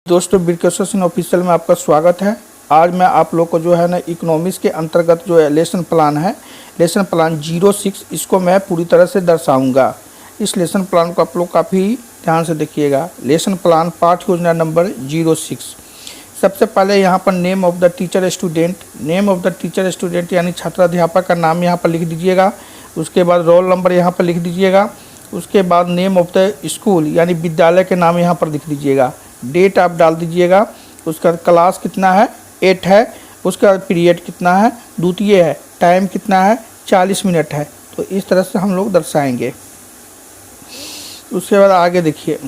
दोस्तों बिरकेशन ऑफिशियल में आपका स्वागत है। आज मैं आप लोग को जो है ना इकोनॉमिक्स के अंतर्गत जो है लेसन प्लान है, लेसन प्लान 06, इसको मैं पूरी तरह से दर्शाऊंगा। इस लेसन प्लान को आप लोग काफ़ी ध्यान से देखिएगा। लेसन प्लान पाठ योजना नंबर 06। सबसे पहले यहाँ पर name of the teacher student, name of the teacher student यानी छात्राध्यापक का नाम यहाँ पर लिख दीजिएगा। उसके बाद रोल नंबर यहाँ पर लिख दीजिएगा। उसके बाद नेम ऑफ द स्कूल यानी विद्यालय के नाम यहाँ पर लिख दीजिएगा। डेट आप डाल दीजिएगा। उसका क्लास कितना है, 8 है। उसका पीरियड कितना है, द्वितीय है। टाइम कितना है, 40 मिनट है। तो इस तरह से हम लोग दर्शाएंगे। उसके बाद आगे देखिए,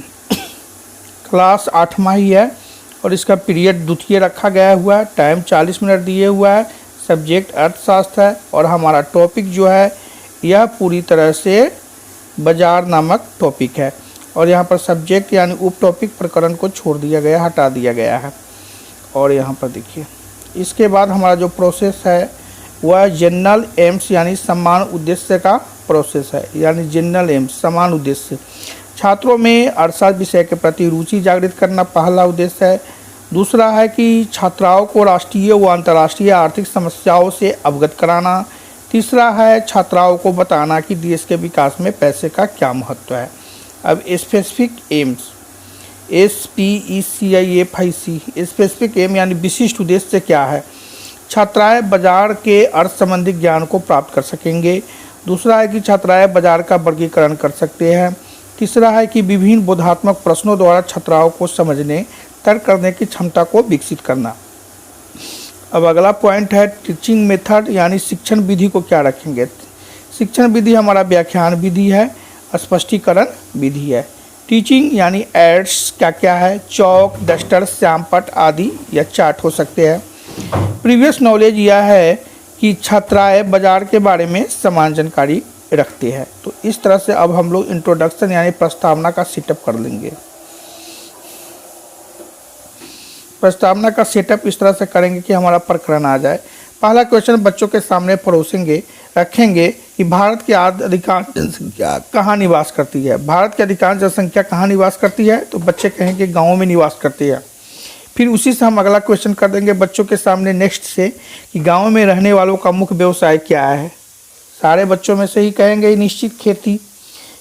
क्लास 8वां ही है और इसका पीरियड द्वितीय रखा गया हुआ है। टाइम 40 मिनट दिए हुआ है। सब्जेक्ट अर्थशास्त्र है और हमारा टॉपिक जो है यह पूरी तरह से बाजार नामक टॉपिक है। और यहाँ पर सब्जेक्ट यानी उप टॉपिक प्रकरण को छोड़ दिया गया, हटा दिया गया है। और यहाँ पर देखिए, इसके बाद हमारा जो प्रोसेस है वह जनरल एम्स यानी समान उद्देश्य का प्रोसेस है। यानी जनरल एम्स समान उद्देश्य, छात्रों में अर्थशास्त्र विषय के प्रति रुचि जागृत करना पहला उद्देश्य है। दूसरा है कि छात्राओं को राष्ट्रीय व अंतर्राष्ट्रीय आर्थिक समस्याओं से अवगत कराना। तीसरा है छात्राओं को बताना कि देश के विकास में पैसे का क्या महत्व है। अब specific aims, SPECIFIC, specific aim यानी विशिष्ट उद्देश्य क्या है। छात्राएं बाजार के अर्थ संबंधी ज्ञान को प्राप्त कर सकेंगे। दूसरा है कि छात्राएं बाजार का वर्गीकरण कर सकते हैं। तीसरा है कि विभिन्न बोधात्मक प्रश्नों द्वारा छात्राओं को समझने, तर्क करने की क्षमता को विकसित करना। अब अगला पॉइंट है टीचिंग मेथड यानी शिक्षण विधि को क्या रखेंगे। शिक्षण विधि हमारा व्याख्यान विधि है, स्पष्टीकरण विधि है। टीचिंग यानी एड्स क्या क्या है, चौक, डस्टर, श्यामपट्ट आदि या चार्ट हो सकते हैं। प्रीवियस नॉलेज यह है कि छात्राएं बाजार के बारे में समान जानकारी रखते हैं। तो इस तरह से अब हम लोग इंट्रोडक्शन यानी प्रस्तावना का सेटअप कर लेंगे। प्रस्तावना का सेटअप इस तरह से करेंगे कि हमारा प्रकरण आ जाए। पहला क्वेश्चन बच्चों के सामने परोसेंगे, रखेंगे कि भारत की अधिकांश जनसंख्या कहाँ निवास करती है। भारत की अधिकांश जनसंख्या कहाँ निवास करती है, तो बच्चे कहेंगे गाँव में निवास करती है। फिर उसी से हम अगला क्वेश्चन कर देंगे बच्चों के सामने नेक्स्ट से कि गाँव में रहने वालों का मुख्य व्यवसाय क्या है। सारे बच्चों में से ही कहेंगे निश्चित खेती।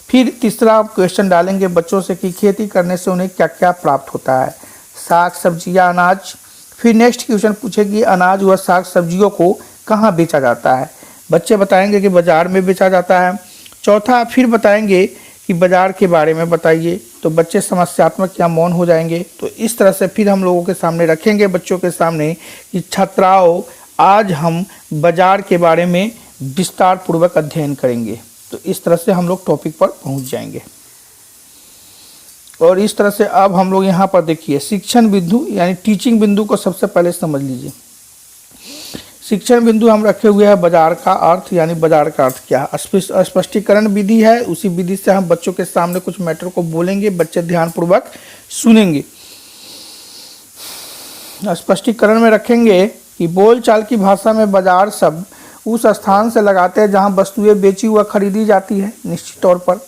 फिर तीसरा क्वेश्चन डालेंगे बच्चों से कि खेती करने से उन्हें क्या क्या प्राप्त होता है, साग सब्जियाँ, अनाज। फिर नेक्स्ट क्वेश्चन पूछेगी अनाज व साग सब्जियों को कहाँ बेचा जाता है। बच्चे बताएंगे कि बाज़ार में बेचा जाता है। चौथा फिर बताएंगे कि बाज़ार के बारे में बताइए। तो बच्चे समस्यात्मक या मौन हो जाएंगे। तो इस तरह से फिर हम लोगों के सामने रखेंगे बच्चों के सामने कि छात्राओं आज हम बाज़ार के बारे में विस्तार पूर्वक अध्ययन करेंगे। तो इस तरह से हम लोग टॉपिक पर पहुँच जाएंगे। और इस तरह से अब हम लोग यहाँ पर देखिए शिक्षण बिंदु यानी टीचिंग बिंदु को सबसे पहले समझ लीजिए। शिक्षण बिंदु हम रखे हुए हैं बाजार का अर्थ, यानी बाजार का अर्थ क्या है। स्पष्टीकरण विधि है, उसी विधि से हम बच्चों के सामने कुछ मैटर को बोलेंगे, बच्चे ध्यानपूर्वक सुनेंगे। स्पष्टीकरण में रखेंगे कि बोलचाल की भाषा में बाजार शब्द उस स्थान से लगाते हैं जहाँ वस्तुएं बेची व खरीदी जाती है। निश्चित तौर पर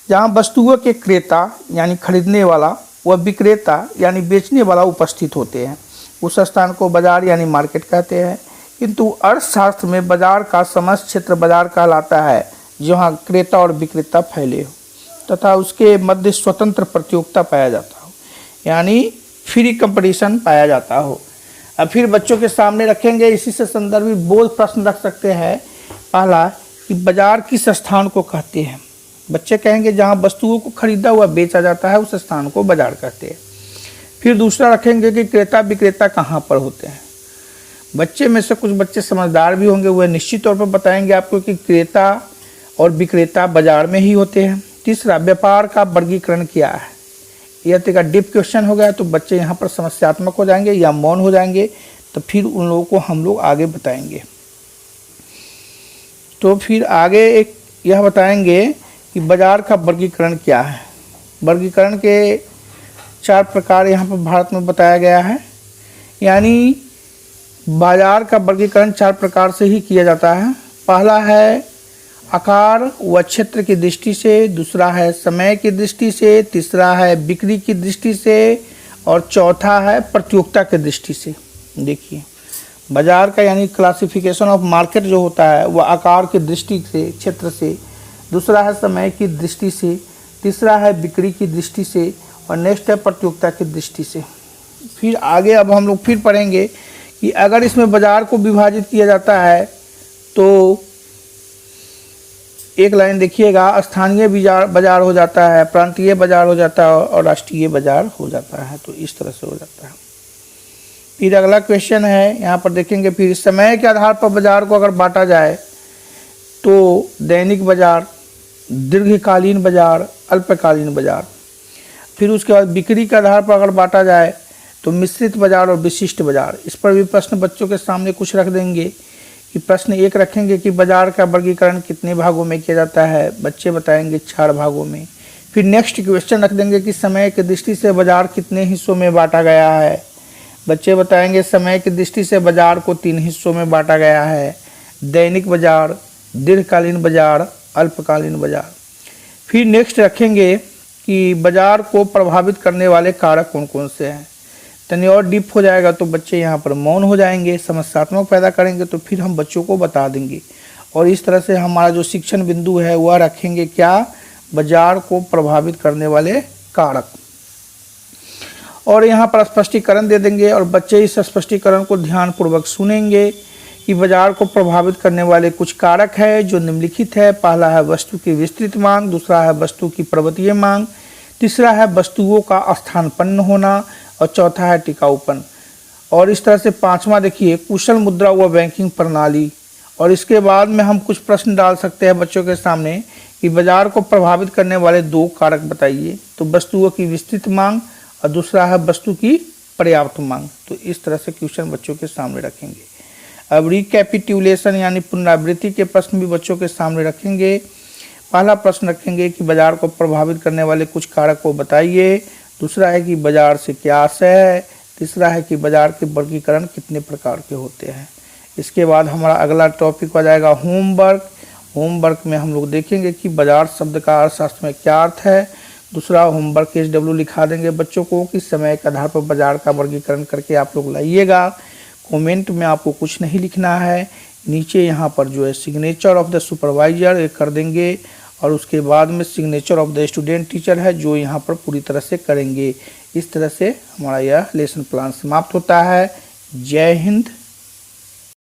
जहाँ वस्तुओं के क्रेता यानी खरीदने वाला व विक्रेता यानी बेचने वाला उपस्थित होते हैं, उस स्थान को बाजार यानी मार्केट कहते हैं। किंतु अर्थशास्त्र में बाजार का समस्त क्षेत्र बाजार कहलाता है जहाँ क्रेता और विक्रेता फैले हो तथा उसके मध्य स्वतंत्र प्रतियोगिता पाया जाता हो, यानी फ्री कंपटीशन पाया जाता हो। अब फिर बच्चों के सामने रखेंगे, इसी से संदर्भित बोध प्रश्न रख सकते हैं। पहला कि बाजार किस स्थान को कहते हैं। बच्चे कहेंगे जहाँ वस्तुओं को खरीदा हुआ बेचा जाता है उस स्थान को बाजार कहते हैं। फिर दूसरा रखेंगे कि क्रेता विक्रेता कहाँ पर होते हैं। बच्चे में से कुछ बच्चे समझदार भी होंगे, वह निश्चित तौर पर बताएंगे आपको कि क्रेता और विक्रेता बाजार में ही होते हैं। तीसरा व्यापार का वर्गीकरण क्या है। यह तो एक डीप क्वेश्चन हो गया, तो बच्चे यहाँ पर समस्यात्मक हो जाएंगे या मौन हो जाएंगे। तो फिर उन लोगों को हम लोग आगे बताएंगे। तो फिर आगे एक यह बताएंगे कि बाजार का वर्गीकरण क्या है। वर्गीकरण के 4 प्रकार यहाँ पर भारत में बताया गया है, यानी बाजार का वर्गीकरण 4 प्रकार से ही किया जाता है। पहला है आकार व क्षेत्र की दृष्टि से, दूसरा है समय की दृष्टि से, तीसरा है बिक्री की दृष्टि से और चौथा है प्रतियोगिता की दृष्टि से। देखिए बाजार का यानी क्लासिफिकेशन ऑफ मार्केट जो होता है वह आकार की दृष्टि से, क्षेत्र से, दूसरा है समय की दृष्टि से, तीसरा है बिक्री की दृष्टि से और नेक्स्ट है प्रतियोगिता की दृष्टि से। फिर आगे अब हम लोग फिर पढ़ेंगे कि अगर इसमें बाजार को विभाजित किया जाता है तो एक लाइन देखिएगा, स्थानीय बाजार हो जाता है, प्रांतीय बाजार हो जाता है और राष्ट्रीय बाजार हो जाता है। तो इस तरह से हो जाता है। फिर अगला क्वेश्चन है, यहाँ पर देखेंगे फिर समय के आधार पर बाजार को अगर बांटा जाए तो दैनिक बाजार, दीर्घकालीन बाजार, अल्पकालीन बाजार। फिर उसके बाद बिक्री के आधार पर अगर बांटा जाए तो मिश्रित बाजार और विशिष्ट बाजार। इस पर भी प्रश्न बच्चों के सामने कुछ रख देंगे कि प्रश्न एक रखेंगे कि बाजार का वर्गीकरण कितने भागों में किया जाता है, बच्चे बताएंगे 4 भागों में। फिर नेक्स्ट क्वेश्चन रख देंगे कि समय की दृष्टि से बाजार कितने हिस्सों में बांटा गया है, बच्चे बताएंगे समय की दृष्टि से बाजार को 3 हिस्सों में बांटा गया है, दैनिक बाजार, दीर्घकालीन बाजार, अल्पकालीन बाजार। फिर नेक्स्ट रखेंगे कि बाजार को प्रभावित करने वाले कारक कौन कौन से हैं। तनी और डीप हो जाएगा तो बच्चे यहाँ पर मौन हो जाएंगे, समस्यात्मक पैदा करेंगे तो फिर हम बच्चों को बता देंगे। और इस तरह से हमारा जो शिक्षण बिंदु है वह रखेंगे क्या, बाजार को प्रभावित करने वाले कारक। और यहाँ पर स्पष्टीकरण दे देंगे और बच्चे इस स्पष्टीकरण को ध्यानपूर्वक सुनेंगे कि बाजार को प्रभावित करने वाले कुछ कारक है जो निम्नलिखित है। पहला है वस्तु की विस्तृत मांग, दूसरा है वस्तु की पर्वतीय मांग, तीसरा है वस्तुओं का स्थानापन्न होना और चौथा है टिकाऊपन। और इस तरह से पांचवा देखिए कुशल मुद्रा व बैंकिंग प्रणाली। और इसके बाद में हम कुछ प्रश्न डाल सकते हैं बच्चों के सामने कि बाजार को प्रभावित करने वाले 2 कारक बताइए। तो वस्तुओं की विस्तृत मांग और दूसरा है वस्तु की पर्याप्त मांग। तो इस तरह से क्वेश्चन बच्चों के सामने रखेंगे। अब रिकैपिटुलेशन यानी पुनरावृत्ति के प्रश्न भी बच्चों के सामने रखेंगे। पहला प्रश्न रखेंगे कि बाजार को प्रभावित करने वाले कुछ कारक को बताइए, दूसरा है कि बाजार से क्या आशय है, तीसरा है कि बाजार के वर्गीकरण कितने प्रकार के होते हैं। इसके बाद हमारा अगला टॉपिक हो जाएगा होमवर्क। होमवर्क में हम लोग देखेंगे कि बाजार शब्द का अर्थशास्त्र में क्या अर्थ है। दूसरा होमवर्क SW लिखा देंगे बच्चों को कि समय के आधार पर बाजार का वर्गीकरण करके आप लोग लाइएगा। कमेंट में आपको कुछ नहीं लिखना है, नीचे यहाँ पर जो है सिग्नेचर ऑफ द सुपरवाइजर ये कर देंगे और उसके बाद में signature of the student teacher है जो यहाँ पर पूरी तरह से करेंगे। इस तरह से हमारा यह लेसन प्लान समाप्त होता है। जय हिंद।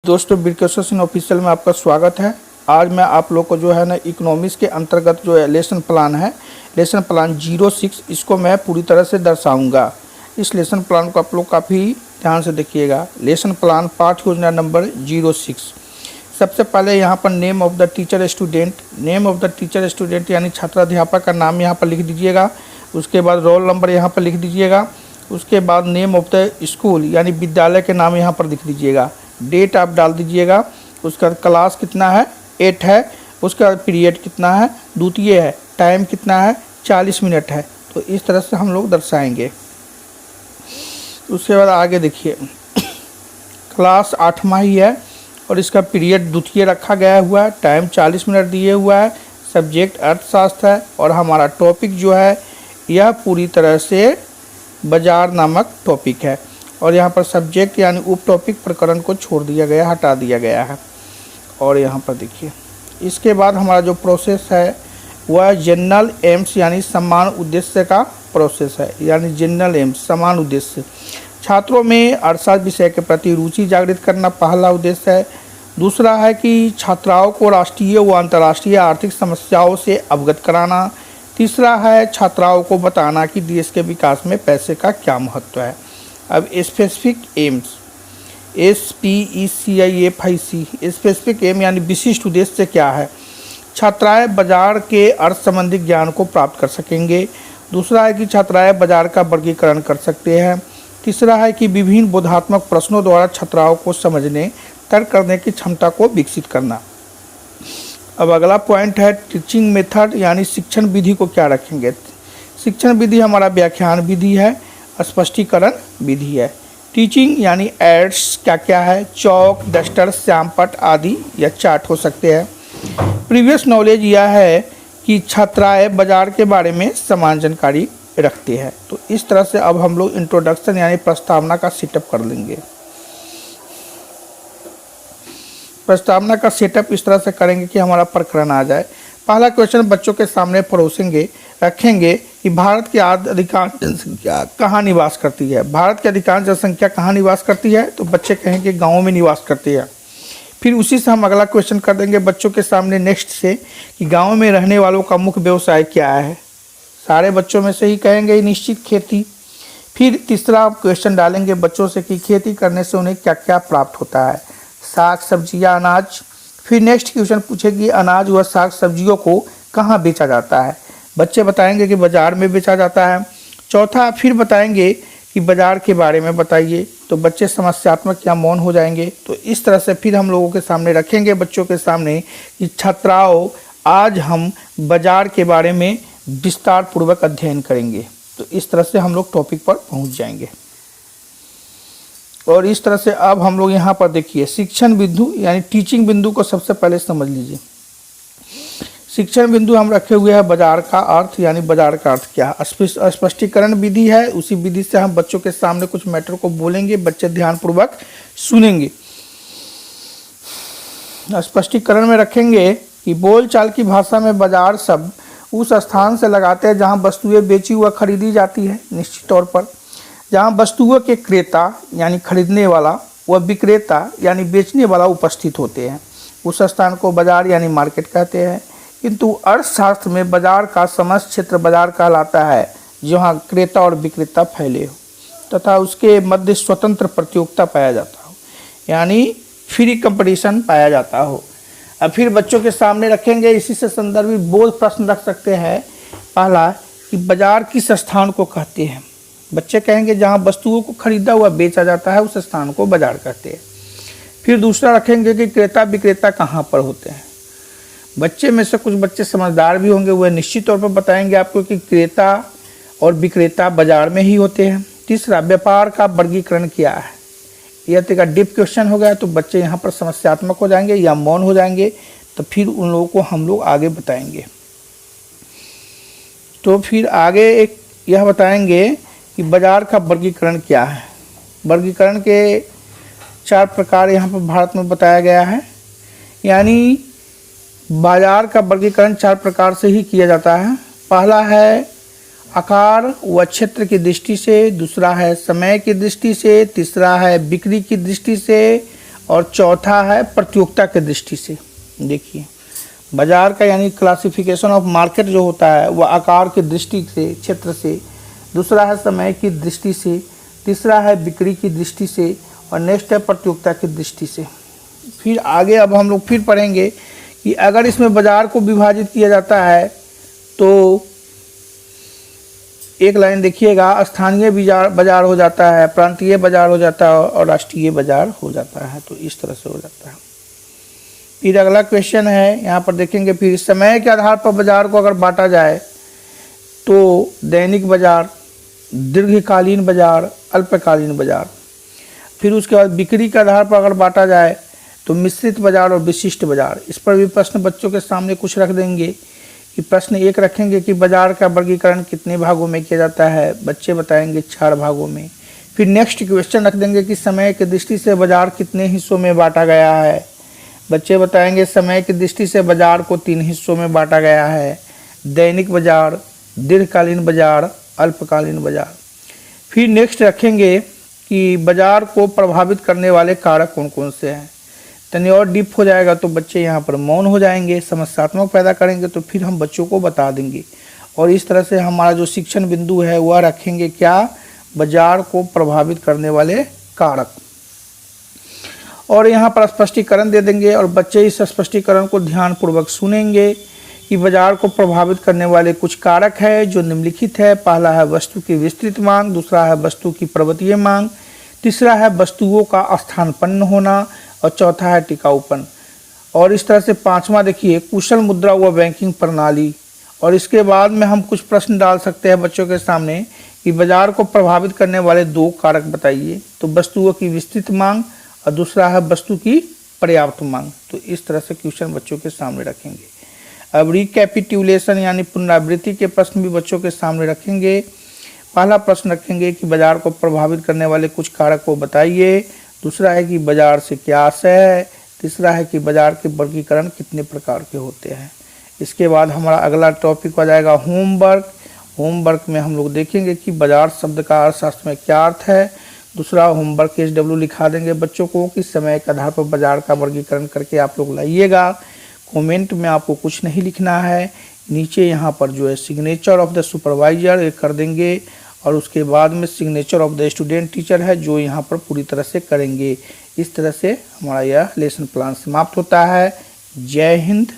दोस्तों बिरकेश्वर ऑफिशियल में आपका स्वागत है। आज मैं आप लोग को जो है ना इकोनॉमिक्स के अंतर्गत जो है लेसन प्लान है, लेसन प्लान 06, इसको मैं पूरी तरह से दर्शाऊंगा। इस लेसन प्लान को आप लोग काफ़ी ध्यान से देखिएगा। लेसन प्लान पाठ योजना नंबर 06। सबसे पहले यहाँ पर name of the teacher student, name of the teacher student यानी छात्राध्यापक का नाम यहाँ पर लिख दीजिएगा। उसके बाद रोल नंबर यहाँ पर लिख दीजिएगा। उसके बाद नेम ऑफ द स्कूल यानी विद्यालय के नाम यहाँ पर लिख दीजिएगा। डेट आप डाल दीजिएगा। उसके बाद क्लास कितना है, 8 है। उसके बाद पीरियड कितना है, द्वितीय है। टाइम कितना है, 40 मिनट है। तो इस तरह से हम लोग दर्शाएंगे। उसके बाद आगे देखिए क्लास 8वां ही है और इसका पीरियड द्वितीय रखा गया हुआ है। टाइम 40 मिनट दिए हुआ है। सब्जेक्ट अर्थशास्त्र है और हमारा टॉपिक जो है यह पूरी तरह से बाजार नामक टॉपिक है। और यहाँ पर सब्जेक्ट यानी उप टॉपिक प्रकरण को छोड़ दिया गया, हटा दिया गया है। और यहाँ पर देखिए इसके बाद हमारा जो प्रोसेस है वह जनरल एम्स यानी समान उद्देश्य का प्रोसेस है, यानी जनरल एम्स समान उद्देश्य। छात्रों में अर्थशास्त्र विषय के प्रति रुचि जागृत करना पहला उद्देश्य है। दूसरा है कि छात्राओं को राष्ट्रीय व अंतर्राष्ट्रीय आर्थिक समस्याओं से अवगत कराना। तीसरा है छात्राओं को बताना कि देश के विकास में पैसे का क्या महत्व है। अब specific aims SPECIFIC, specific aim यानी विशिष्ट उद्देश्य क्या है। छात्राएं बाजार के अर्थ संबंधी ज्ञान को प्राप्त कर सकेंगे। दूसरा है कि छात्राएं बाजार का वर्गीकरण कर सकते हैं। तीसरा है कि विभिन्न बोधात्मक प्रश्नों द्वारा छात्राओं को समझने, तर्क करने की क्षमता को विकसित करना। अब अगला पॉइंट है टीचिंग मेथड यानी शिक्षण विधि को क्या रखेंगे। शिक्षण विधि हमारा व्याख्यान विधि है, स्पष्टीकरण विधि है। टीचिंग यानी एड्स क्या क्या है, चौक, डस्टर, श्यामपट आदि या चार्ट हो सकते हैं। प्रीवियस नॉलेज यह है कि छात्राएं बाजार के बारे में समान जानकारी रखते हैं। तो इस तरह से अब हम लोग इंट्रोडक्शन यानी प्रस्तावना का सेटअप कर लेंगे। प्रस्तावना का सेटअप इस तरह से करेंगे कि हमारा प्रकरण आ जाए। पहला क्वेश्चन बच्चों के सामने परोसेंगे, रखेंगे कि भारत की अधिकांश जनसंख्या कहाँ निवास करती है। भारत की अधिकांश जनसंख्या कहाँ निवास करती है, तो बच्चे कहेंगे गाँव में निवास करती है। फिर उसी से हम अगला क्वेश्चन कर देंगे बच्चों के सामने नेक्स्ट से कि गाँव में रहने वालों का मुख्य व्यवसाय क्या है। सारे बच्चों में से ही कहेंगे निश्चित खेती। फिर तीसरा क्वेश्चन डालेंगे बच्चों से कि खेती करने से उन्हें क्या क्या प्राप्त होता है, साग सब्जियां अनाज। फिर नेक्स्ट क्वेश्चन पूछेगी अनाज व साग सब्जियों को कहाँ बेचा जाता है। बच्चे बताएंगे कि बाज़ार में बेचा जाता है। चौथा फिर बताएंगे कि बाज़ार के बारे में बताइए, तो बच्चे समस्यात्मक या मौन हो जाएंगे। तो इस तरह से फिर हम लोगों के सामने रखेंगे बच्चों के सामने कि छात्राओं आज हम बाज़ार के बारे में विस्तार पूर्वक अध्ययन करेंगे। तो इस तरह से हम लोग टॉपिक पर पहुंच जाएंगे। और इस तरह से अब हम लोग यहाँ पर देखिए शिक्षण बिंदु यानी टीचिंग बिंदु को सबसे पहले समझ लीजिए। शिक्षण बिंदु हम रखे हुए हैं बाजार का अर्थ, यानी बाजार का अर्थ क्या है। स्पष्टीकरण विधि है, उसी विधि से हम बच्चों के सामने कुछ मैटर को बोलेंगे, बच्चे ध्यानपूर्वक सुनेंगे। स्पष्टीकरण में रखेंगे कि बोलचाल की भाषा में बाजार शब्द उस स्थान से लगाते हैं जहां वस्तुएं बेची व खरीदी जाती है, निश्चित तौर पर। जहां वस्तुओं के क्रेता यानी खरीदने वाला व विक्रेता यानी बेचने वाला उपस्थित होते हैं, उस स्थान को बाजार यानी मार्केट कहते हैं। किंतु अर्थशास्त्र में बाजार का समस्त क्षेत्र बाजार कहलाता है जहां क्रेता और विक्रेता फैले हो तथा उसके मध्य स्वतंत्र प्रतियोगिता पाया जाता हो, यानी फ्री कंपटीशन पाया जाता हो। अब फिर बच्चों के सामने रखेंगे, इसी से संदर्भित बोध प्रश्न रख सकते हैं। पहला कि बाजार किस स्थान को कहते हैं। बच्चे कहेंगे जहां वस्तुओं को खरीदा हुआ बेचा जाता है उस स्थान को बाजार कहते हैं। फिर दूसरा रखेंगे कि क्रेता विक्रेता कहाँ पर होते हैं। बच्चे में से कुछ बच्चे समझदार भी होंगे, वह निश्चित तौर पर बताएंगे आपको कि क्रेता और विक्रेता बाजार में ही होते हैं। तीसरा व्यापार का वर्गीकरण क्या है। यह तो डीप क्वेश्चन हो गया, तो बच्चे यहाँ पर समस्यात्मक हो जाएंगे या मौन हो जाएंगे, तो फिर उन लोगों को हम लोग आगे बताएंगे। तो फिर आगे एक यह बताएंगे कि बाजार का वर्गीकरण क्या है। वर्गीकरण के 4 प्रकार यहाँ पर भारत में बताया गया है, यानी बाजार का वर्गीकरण 4 प्रकार से ही किया जाता है। पहला है आकार व क्षेत्र की दृष्टि से, दूसरा है समय की दृष्टि से, तीसरा है बिक्री की दृष्टि से और चौथा है प्रतियोगिता की दृष्टि से। देखिए बाजार का यानी क्लासिफिकेशन ऑफ मार्केट जो होता है वह आकार की दृष्टि से, क्षेत्र से, दूसरा है समय की दृष्टि से, तीसरा है बिक्री की दृष्टि से और नेक्स्ट है प्रतियोगिता की दृष्टि से। फिर आगे अब हम लोग फिर पढ़ेंगे कि अगर इसमें बाजार को विभाजित किया जाता है तो एक लाइन देखिएगा, स्थानीय बाजार हो जाता है, प्रांतीय बाजार हो जाता है और राष्ट्रीय बाजार हो जाता है। तो इस तरह से हो जाता है। फिर अगला क्वेश्चन है, यहाँ पर देखेंगे फिर समय के आधार पर बाजार को अगर बांटा जाए तो दैनिक बाजार, दीर्घकालीन बाजार, अल्पकालीन बाजार। फिर उसके बाद बिक्री के आधार पर अगर बांटा जाए तो मिश्रित बाजार और विशिष्ट बाजार। इस पर भी प्रश्न बच्चों के सामने कुछ रख देंगे कि प्रश्न 1 रखेंगे कि बाजार का वर्गीकरण कितने भागों में किया जाता है। बच्चे बताएंगे 4 भागों में। फिर नेक्स्ट क्वेश्चन रख देंगे कि समय की दृष्टि से बाजार कितने हिस्सों में बांटा गया है। बच्चे बताएंगे समय की दृष्टि से बाजार को 3 हिस्सों में बांटा गया है, दैनिक बाजार, दीर्घकालीन बाजार, अल्पकालीन बाजार। फिर नेक्स्ट रखेंगे कि बाजार को प्रभावित करने वाले कारक कौन कौन से हैं। तनी और डीप हो जाएगा तो बच्चे यहाँ पर मौन हो जाएंगे, समस्यात्मक पैदा करेंगे, तो फिर हम बच्चों को बता देंगे। और इस तरह से हमारा जो शिक्षण बिंदु है वह रखेंगे क्या, बाजार को प्रभावित करने वाले कारक। और यहाँ पर स्पष्टीकरण दे देंगे और बच्चे इस स्पष्टीकरण को ध्यानपूर्वक सुनेंगे कि बाजार को प्रभावित करने वाले कुछ कारक है जो निम्नलिखित है। पहला है वस्तु की विस्तृत मांग, दूसरा है वस्तु की पर्वतीय मांग, तीसरा है वस्तुओं का स्थानापन्न होना और चौथा है टिकाऊपन। और इस तरह से 5वां देखिए कुशल मुद्रा व बैंकिंग प्रणाली। और इसके बाद में हम कुछ प्रश्न डाल सकते हैं बच्चों के सामने कि बाजार को प्रभावित करने वाले 2 कारक बताइए। तो वस्तुओं की विस्तृत मांग और दूसरा है वस्तु की पर्याप्त मांग। तो इस तरह से क्वेश्चन बच्चों के सामने रखेंगे। अब रिकैपिटुलेशन यानी पुनरावृत्ति के प्रश्न भी बच्चों के सामने रखेंगे पहला प्रश्न रखेंगे कि बाजार को प्रभावित करने वाले कुछ कारक को बताइए। दूसरा है कि बाजार से क्या आशय है। तीसरा है कि बाजार के वर्गीकरण कितने प्रकार के होते हैं। इसके बाद हमारा अगला टॉपिक हो जाएगा होमवर्क। होमवर्क में हम लोग देखेंगे कि बाजार शब्द का अर्थशास्त्र में क्या अर्थ है। दूसरा होमवर्क SW लिखा देंगे बच्चों को कि समय के आधार पर बाजार का वर्गीकरण करके आप लोग लाइएगा। कमेंट में आपको कुछ नहीं लिखना है, नीचे यहाँ पर जो है सिग्नेचर ऑफ द सुपरवाइजर कर देंगे और उसके बाद में signature of the student teacher है जो यहाँ पर पूरी तरह से करेंगे। इस तरह से हमारा यह लेसन प्लान समाप्त होता है। जय हिंद।